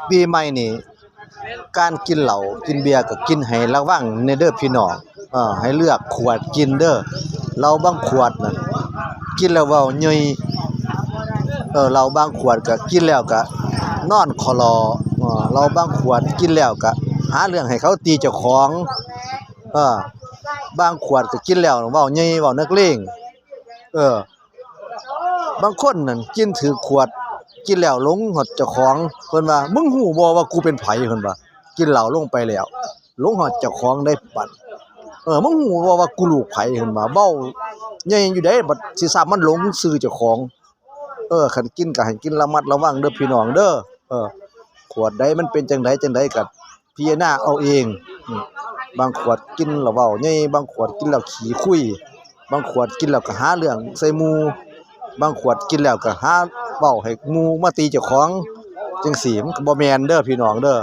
ปีใหม่นี่การกินเหล้ากินเบียร์ก็กินให้ระวังในเด้อพี่น้องให้เลือกขวดกินเด้อเหล้าบางขวดนั่นกินแล้วเว้าใหญ่เหล้าบางขวดก็กินแล้วก็นอนคลอเหล้าบางขวดกินแล้วก็หาเรื่องให้เขาตีเจ้าของเออบางขวดก็กินแล้วเว้าใหญ่เว้านักเลงเออบางคนนั่นกินถือขวดกินแล้วหลงฮอดเจ้าของเพิ่นว่ามึงฮู้บ่ว่ากูเป็นไผเพิ่นว่ากินเหล้าลงไปแล้วหลงฮอดเจ้าของได้ปัดมึงฮู้บ่ว่ากูลูกไผเพิ่นว่าเว้าใหญ่อยู่เด้บัดสิซ้ำมันหลงชื่อเจ้าของคันกินก็ให้กินระมัดระวังเด้อพี่น้องเด้อขวดใดมันเป็นจังไดก็พิจารณาเอาเองบางขวดกินแล้วเว้าใหญ่บางขวดกินแล้วขี้คุยบางขวดกินแล้วก็หาเรื่องใส่หมู่บางขวดกินแล้วก็หาเว้าให้หมู่มาตีเจ้าของจังซี่มันก็บ่แม่นเด้อพี่น้องเด้อ